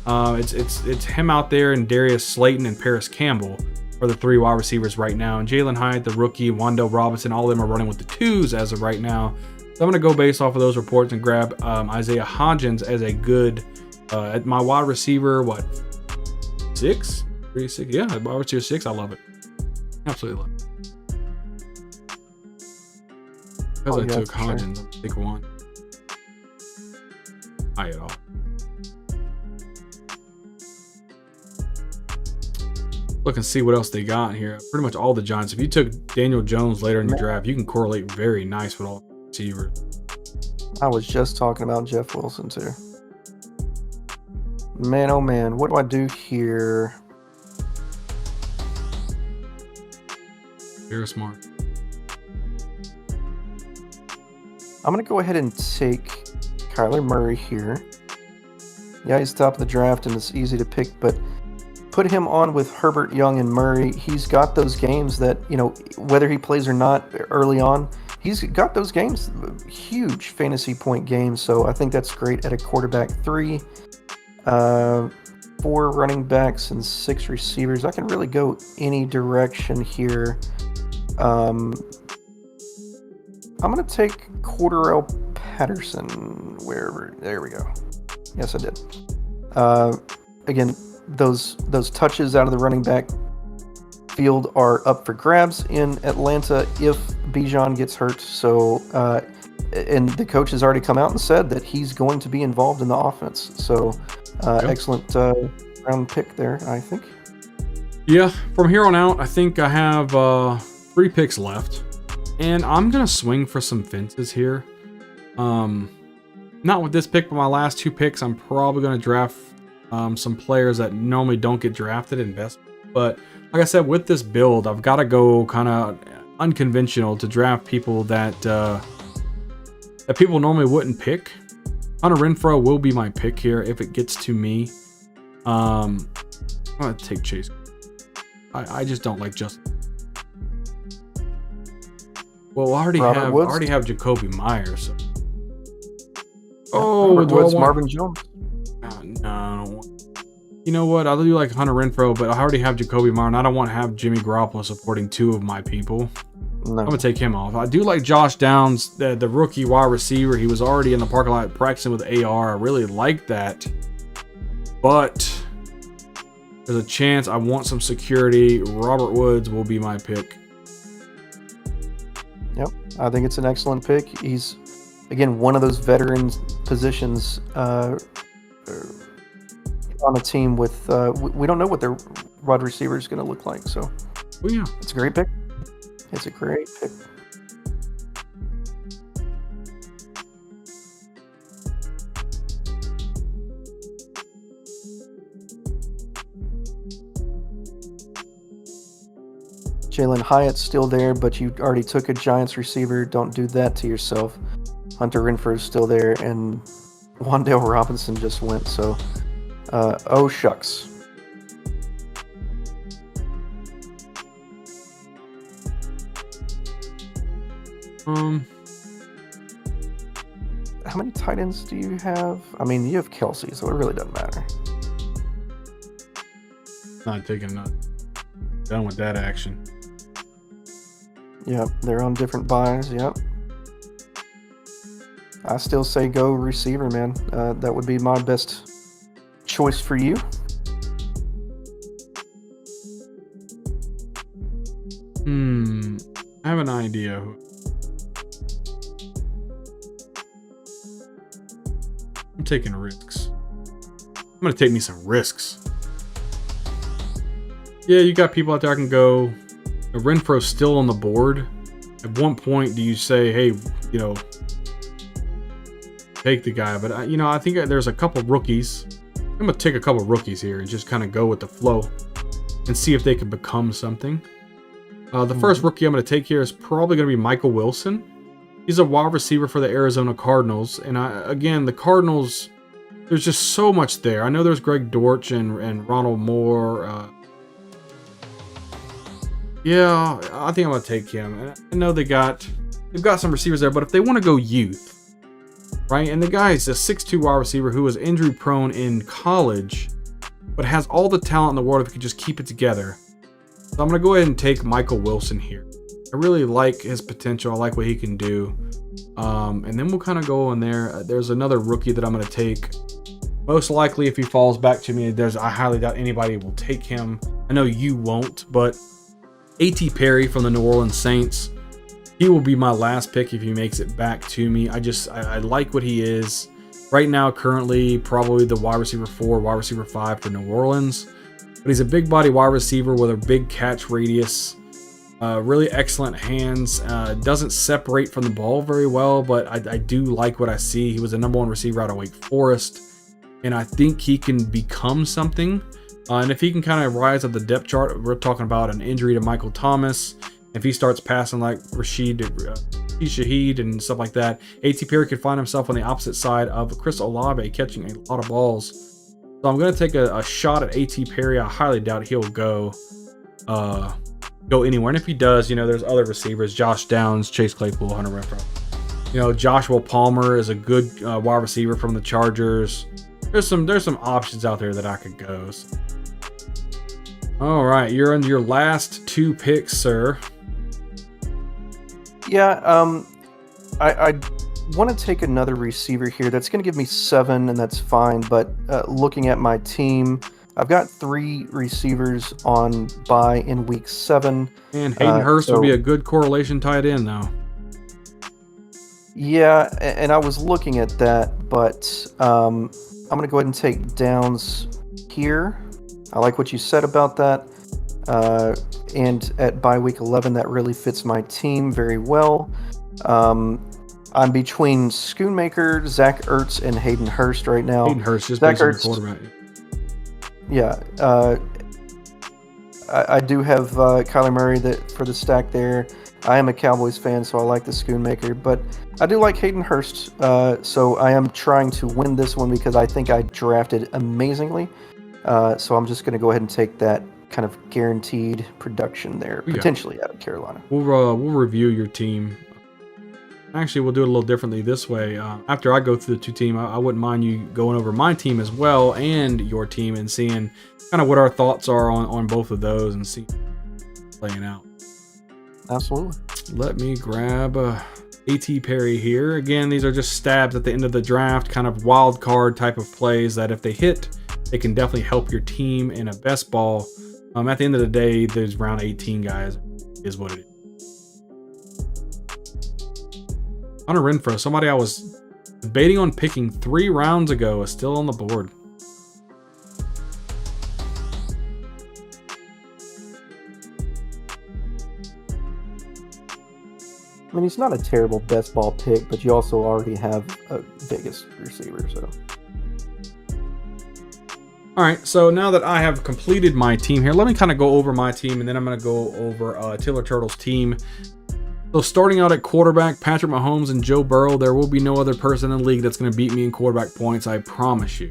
It's him out there, and Darius Slayton and Paris Campbell are the 3 wide receivers right now. And Jalen Hyatt, the rookie, Wan'Dale Robinson, all of them are running with the 2s as of right now. So I'm going to go based off of those reports and grab Isaiah Hodgins as a good, at my wide receiver, 6? 3, 6? Yeah, wide receiver 6. I love it. Absolutely love it. Because I took Hodgins, I'm going to take 1. Not at all. Look and see what else they got here. Pretty much all the Giants. If you took Daniel Jones later in your draft, you can correlate very nice with all receivers. I was just talking about Jeff Wilson too. Man, oh man, what do I do here? Very smart. I'm gonna go ahead and take Kyler Murray here. Yeah, he's top of the draft and it's easy to pick, but put him on with Herbert, Young, and Murray. He's got those games that, whether he plays or not early on, he's got those games, huge fantasy point games. So I think that's great at a quarterback 3, 4 running backs, and 6 receivers. I can really go any direction here. I'm going to take Cordarrelle Patterson wherever. There we go. Yes, I did. Again, those touches out of the running back field are up for grabs in Atlanta if Bijan gets hurt. So, and the coach has already come out and said that he's going to be involved in the offense. So, excellent round pick there, I think. Yeah, from here on out, I think I have 3 picks left, and I'm gonna swing for some fences here. Not with this pick, but my last 2 picks, I'm probably gonna draft some players that normally don't get drafted investment. But like I said, with this build, I've got to go kind of unconventional to draft people that people normally wouldn't pick. Hunter Renfrow will be my pick here if it gets to me. I'm gonna take Chase. I just don't like Justin. Well, I already have Jacoby Myers. So. Oh, do I want Marvin Jones? No. You know what? I do like Hunter Renfrow, but I already have Jacoby Myers. I don't want to have Jimmy Garoppolo supporting 2 of my people. No. I'm going to take him off. I do like Josh Downs, the rookie wide receiver. He was already in the parking lot practicing with AR. I really like that. But there's a chance I want some security. Robert Woods will be my pick. Yep. I think it's an excellent pick. He's, again, one of those veteran positions on a team with we don't know what their wide receiver is going to look like, so yeah, it's a great pick. It's a great pick. Jalen Hyatt's still there, but you already took a Giants receiver. Don't do that to yourself. Hunter Renfrow's still there, and Wan'Dale Robinson just went, so oh shucks. How many tight ends do you have? I mean, you have Kelsey, so it really doesn't matter. Not taking none. Done with that action. Yep, they're on different buys. Yep. I still say go receiver, man. That would be my best choice for you. I have an idea. I'm taking risks. I'm going to take me some risks. Yeah, you got people out there I can go. Renfro's still on the board. At one point, do you say, hey, take the guy? But, I think there's a couple rookies. I'm going to take a couple rookies here and just kind of go with the flow and see if they can become something. The first rookie I'm going to take here is probably going to be Michael Wilson. He's a wide receiver for the Arizona Cardinals. And again, the Cardinals, there's just so much there. I know there's Greg Dortch and Ronald Moore. Yeah, I think I'm going to take him. I know they've got some receivers there, but if they want to go youth, right? And the guy is a 6'2" wide receiver who was injury prone in college, but has all the talent in the world if he could just keep it together. So I'm going to go ahead and take Michael Wilson here. I really like his potential. I like what he can do. And then we'll kind of go in there. There's another rookie that I'm going to take. Most likely, if he falls back to me, I highly doubt anybody will take him. I know you won't, but A.T. Perry from the New Orleans Saints. He will be my last pick if he makes it back to me. I like what he is. Right now, currently, probably the wide receiver 4, wide receiver 5 for New Orleans. But he's a big body wide receiver with a big catch radius. Really excellent hands. Doesn't separate from the ball very well, but I do like what I see. He was the #1 receiver out of Wake Forest. And I think he can become something. And if he can kind of rise up the depth chart, we're talking about an injury to Michael Thomas. If he starts passing like Rashid Shaheed and stuff like that, A.T. Perry could find himself on the opposite side of Chris Olave catching a lot of balls. So I'm going to take a shot at A.T. Perry. I highly doubt he'll go anywhere. And if he does, there's other receivers, Josh Downs, Chase Claypool, Hunter Renfrow. Joshua Palmer is a good wide receiver from the Chargers. There's some options out there that I could go. So. All right, you're on your last 2 picks, sir. Yeah, I want to take another receiver here. That's going to give me 7, and that's fine. But looking at my team, I've got 3 receivers on bye in week 7. And Hayden Hurst would be a good correlation tight end, though. Yeah, and I was looking at that, but I'm going to go ahead and take Downs here. I like what you said about that. And at bye week 11, that really fits my team very well. I'm between Schoonmaker, Zach Ertz, and Hayden Hurst right now. Hayden Hurst, just based on the quarterback. Yeah. I do have Kyler Murray for the stack there. I am a Cowboys fan, so I like the Schoonmaker. But I do like Hayden Hurst, so I am trying to win this one because I think I drafted amazingly. So I'm just going to go ahead and take that kind of guaranteed production there, potentially out of Carolina. We'll review your team. Actually, we'll do it a little differently this way. After I go through the 2 team, I wouldn't mind you going over my team as well and your team and seeing kind of what our thoughts are on both of those and see playing out. Absolutely. Let me grab A.T. Perry here. Again, these are just stabs at the end of the draft, kind of wild card type of plays that if they hit, they can definitely help your team in a best ball. At the end of the day, there's round 18 guys is what it is. Hunter Renfrow, somebody I was debating on picking 3 rounds ago, is still on the board. I mean, he's not a terrible best ball pick, but you also already have a Vegas receiver, so. All right, so now that I have completed my team here, let me kind of go over my team, and then I'm going to go over Tiller Turtle's team. So starting out at quarterback, Patrick Mahomes and Joe Burrow. There will be no other person in the league that's going to beat me in quarterback points, I promise you.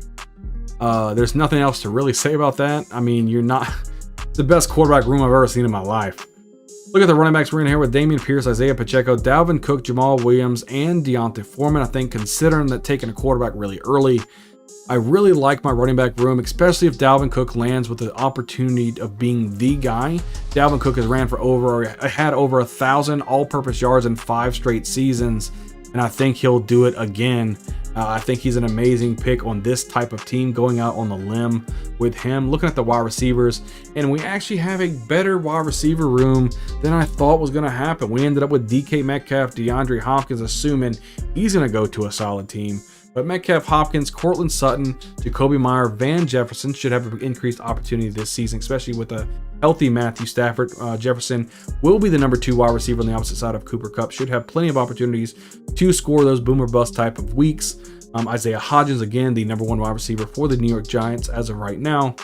There's nothing else to really say about that. I mean, you're not the best quarterback room I've ever seen in my life. Look at the running backs we're in here with Damian Pierce, Isaiah Pacheco, Dalvin Cook, Jamal Williams, and Deontay Foreman. I think considering that taking a quarterback really early, I really like my running back room, especially if Dalvin Cook lands with the opportunity of being the guy. Dalvin Cook has had over 1,000 all-purpose yards in 5 straight seasons. and I think he'll do it again. I think he's an amazing pick on this type of team, going out on the limb with him. Looking at the wide receivers, and we actually have a better wide receiver room than I thought was going to happen. We ended up with DK Metcalf, DeAndre Hopkins, assuming he's going to go to a solid team. But Metcalf, Hopkins, Cortland Sutton, Jacoby Meyer, Van Jefferson should have an increased opportunity this season, especially with a healthy Matthew Stafford. Jefferson will be the number 2 wide receiver on the opposite side of Cooper Kupp. Should have plenty of opportunities to score those boomer bust type of weeks. Isaiah Hodgins, again, the number 1 wide receiver for the New York Giants as of right now.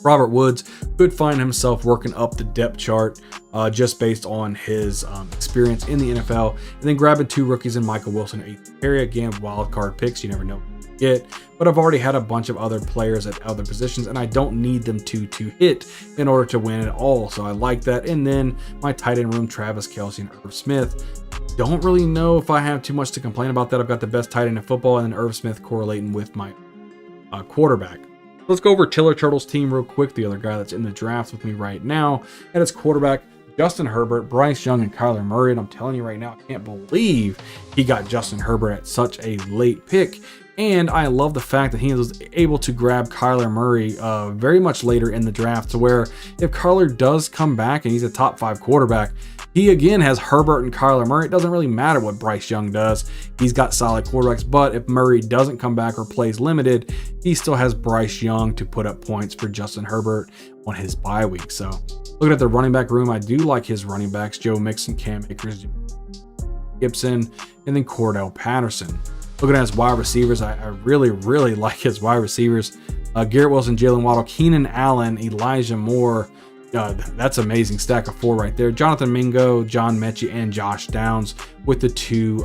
Robert Woods could find himself working up the depth chart just based on his experience in the NFL. And then grabbing 2 rookies in Michael Wilson and Ethan Perry. Again, wild card picks. You never know what you get. But I've already had a bunch of other players at other positions, and I don't need them to hit in order to win at all. So I like that. And then my tight end room, Travis Kelce and Irv Smith. Don't really know if I have too much to complain about that. I've got the best tight end in football, and then Irv Smith correlating with my quarterback. Let's go over Tiller Turtle's team real quick, the other guy that's in the draft with me right now. At his quarterback, Justin Herbert, Bryce Young, and Kyler Murray. And I'm telling you right now, I can't believe he got Justin Herbert at such a late pick. And I love the fact that he was able to grab Kyler Murray very much later in the draft, to where if Kyler does come back and he's a top 5 quarterback, he again has Herbert and Kyler Murray. It doesn't really matter what Bryce Young does. He's got solid quarterbacks. But if Murray doesn't come back or plays limited, he still has Bryce Young to put up points for Justin Herbert on his bye week. So looking at the running back room, I do like his running backs: Joe Mixon, Cam Akers, Gibson, and then Cordell Patterson. Looking at his wide receivers, I really, really like his wide receivers. Garrett Wilson, Jalen Waddle, Keenan Allen, Elijah Moore. That's an amazing stack of 4 right there. Jonathan Mingo, John Mechie, and Josh Downs with the two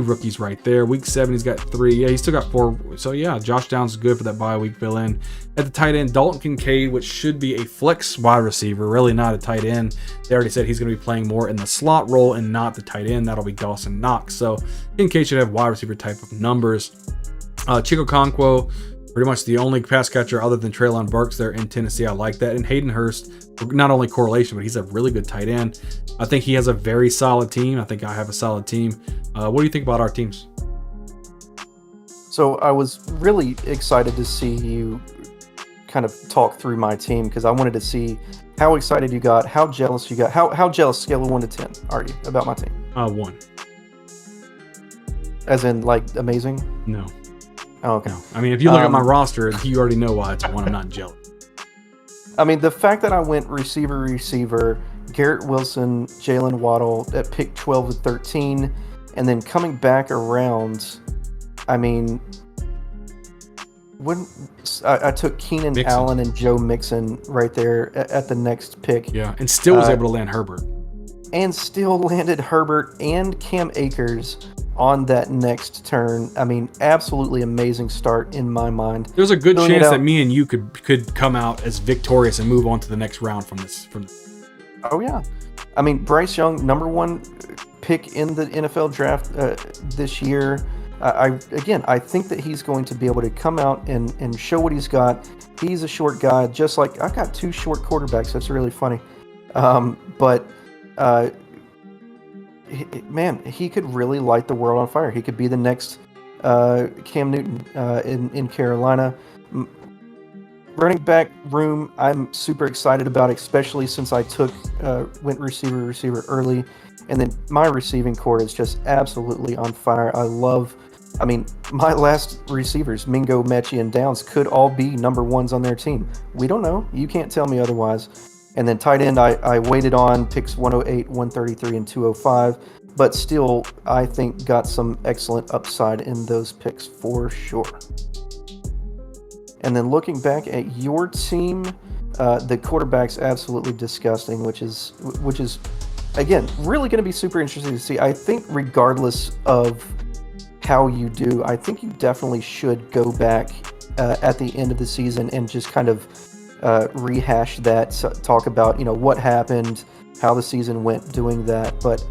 rookies right there. Week 7, he's got 3. Yeah, he's still got 4. So yeah, Josh Downs is good for that bye week fill in. At the tight end, Dalton Kincaid, which should be a flex wide receiver, really not a tight end. They already said he's going to be playing more in the slot role and not the tight end. That'll be Dawson Knox. So Kincaid should have wide receiver type of numbers. Chico Conquo, pretty much the only pass catcher other than Treylon Burks there in Tennessee. I like that. And Hayden Hurst, not only correlation, but he's a really good tight end. I think he has a very solid team. I think I have a solid team. What do you think about our teams? So I was really excited to see you kind of talk through my team, because I wanted to see how excited you got, how jealous you got, how jealous, scale of 1 to 10 are you about my team? 1. As in, like, amazing? No. Oh, okay. No. I mean, if you look at my roster, you already know why it's a 1. I'm not jealous. I mean, the fact that I went receiver, Garrett Wilson, Jalen Waddle at pick 12 to 13, and then coming back around, I mean, when I took Keenan Allen and Joe Mixon right there at the next pick. Yeah, and still was able to land Herbert. And still landed Herbert and Cam Akers on that next turn. I mean, absolutely amazing start in my mind. There's a good chance that me and you could come out as victorious and move on to the next round from this. Oh yeah, I mean, Bryce Young, number 1 pick in the NFL draft this year. I think that he's going to be able to come out and show what he's got. He's a short guy, just like I've got 2 short quarterbacks. That's really funny. Man, he could really light the world on fire. He could be the next Cam Newton in Carolina. Running back room, I'm super excited about, especially since I went receiver early. And then my receiving core is just absolutely on fire. I mean, my last receivers, Mingo, Mechie, and Downs, could all be number 1s on their team. We don't know. You can't tell me otherwise. And then tight end, I waited on picks 108, 133, and 205. But still, I think got some excellent upside in those picks for sure. And then looking back at your team, the quarterback's absolutely disgusting, which is again really going to be super interesting to see. I think regardless of how you do, I think you definitely should go back at the end of the season and just kind of rehash that, talk about what happened, how the season went doing that. But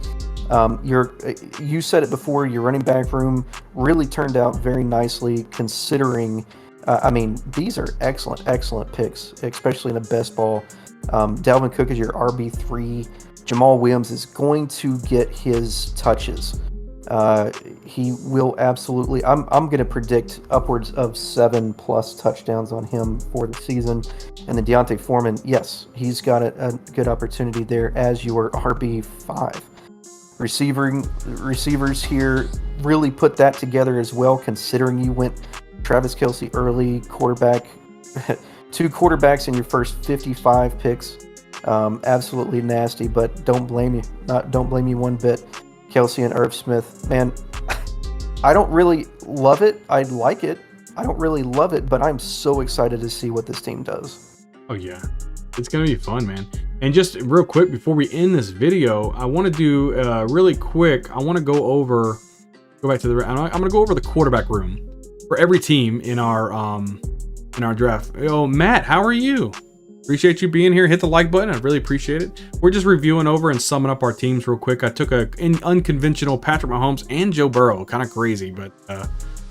you said it before, your running back room really turned out very nicely considering. I mean, these are excellent picks, especially in a best ball. Dalvin Cook is your RB3. Jamal Williams is going to get his touches. He will absolutely. I'm going to predict upwards of 7+ touchdowns on him for the season. And then Deontay Foreman, yes, he's got a good opportunity there as your RB5. Receivers here really put that together as well, considering you went Travis Kelce early, quarterback, 2 quarterbacks in your first 55 picks. Absolutely nasty, but don't blame you. Don't blame you one bit. Kelce and Irv Smith, man, I don't really love it. I like it. I don't really love it, but I'm so excited to see what this team does. Oh yeah, it's gonna be fun, man. And just real quick before we end this video, I want to do really quick. I want to go back to the. I'm gonna go over the quarterback room for every team in our draft. Oh, Matt, how are you? Appreciate you being here. Hit the like button. I really appreciate it. We're just reviewing over and summing up our teams real quick. I took an unconventional Patrick Mahomes and Joe Burrow. Kind of crazy, but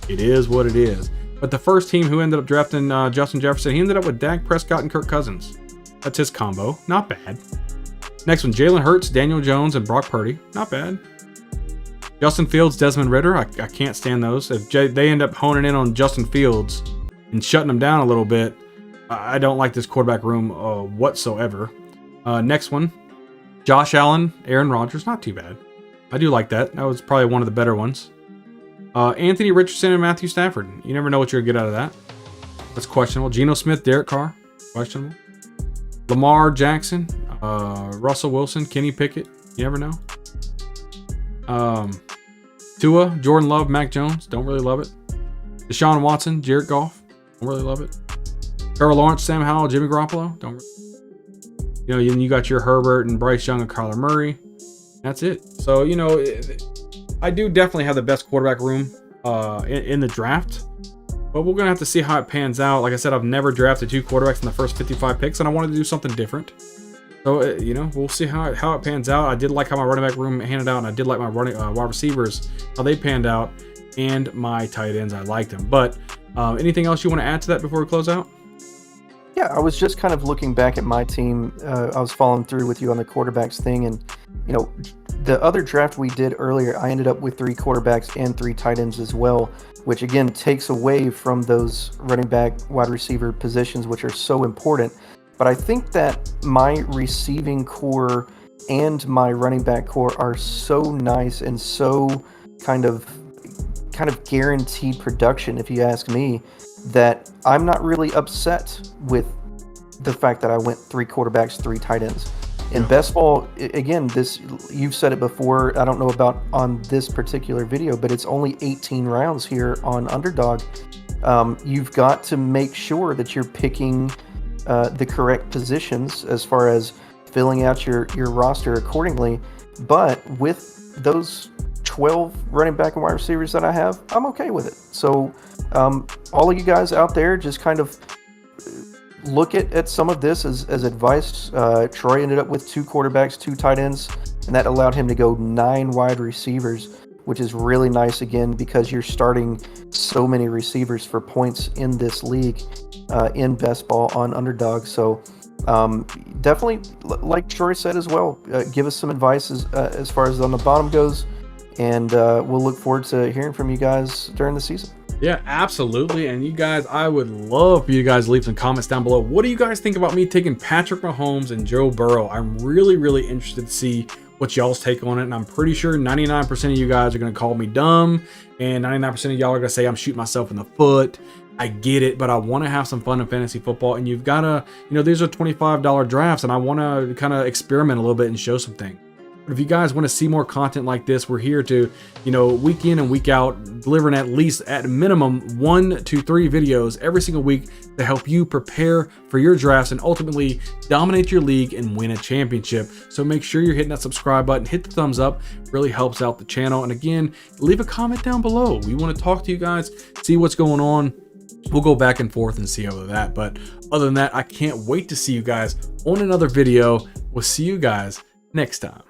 it is what it is. But the first team who ended up drafting Justin Jefferson, he ended up with Dak Prescott and Kirk Cousins. That's his combo. Not bad. Next one, Jalen Hurts, Daniel Jones, and Brock Purdy. Not bad. Justin Fields, Desmond Ridder. I can't stand those. If they end up honing in on Justin Fields and shutting him down a little bit, I don't like this quarterback room whatsoever. Next one, Josh Allen, Aaron Rodgers. Not too bad. I do like that. That was probably one of the better ones. Anthony Richardson and Matthew Stafford. You never know what you're going to get out of that. That's questionable. Geno Smith, Derek Carr. Questionable. Lamar Jackson, Russell Wilson, Kenny Pickett. You never know. Tua, Jordan Love, Mac Jones. Don't really love it. Deshaun Watson, Jared Goff. Don't really love it. Trevor Lawrence, Sam Howell, Jimmy Garoppolo. Don't. You know, you got your Herbert and Bryce Young and Kyler Murray. That's it. So, you know, I do definitely have the best quarterback room in the draft. But we're going to have to see how it pans out. Like I said, I've never drafted 2 quarterbacks in the first 55 picks, and I wanted to do something different. So, you know, we'll see how it pans out. I did like how my running back room handed out, and I did like my wide receivers, how they panned out, and my tight ends. I liked them. But anything else you want to add to that before we close out? Yeah, I was just kind of looking back at my team. I was following through with you on the quarterbacks thing, and you know, the other draft we did earlier, I ended up with 3 quarterbacks and 3 tight ends as well, which again takes away from those running back, wide receiver positions, which are so important. But I think that my receiving core and my running back core are so nice and so kind of guaranteed production, if you ask me, that I'm not really upset with the fact that I went 3 quarterbacks, 3 tight ends. In best ball, again, this, you've said it before, I don't know about on this particular video, but it's only 18 rounds here on Underdog. You've got to make sure that you're picking the correct positions as far as filling out your roster accordingly. But with those 12 running back and wide receivers that I have, I'm okay with it. So all of you guys out there, just kind of look at some of this as advice. Troy ended up with 2 quarterbacks, 2 tight ends, and that allowed him to go 9 wide receivers, which is really nice again because you're starting so many receivers for points in this league in best ball on Underdog. So definitely, like Troy said as well, give us some advice as far as on the bottom goes, and we'll look forward to hearing from you guys during the season. Yeah, absolutely. And you guys, I would love for you guys to leave some comments down below. What do you guys think about me taking Patrick Mahomes and Joe Burrow? I'm really, really interested to see what y'all's take on it. And I'm pretty sure 99% of you guys are going to call me dumb. And 99% of y'all are going to say I'm shooting myself in the foot. I get it, but I want to have some fun in fantasy football. And you've got to, you know, these are $25 drafts. And I want to kind of experiment a little bit and show some things. But if you guys want to see more content like this, we're here to, you know, week in and week out, delivering at least at minimum 1 to 3 videos every single week to help you prepare for your drafts and ultimately dominate your league and win a championship. So make sure you're hitting that subscribe button, hit the thumbs up, really helps out the channel. And again, leave a comment down below. We want to talk to you guys, see what's going on. We'll go back and forth and see all of that. But other than that, I can't wait to see you guys on another video. We'll see you guys next time.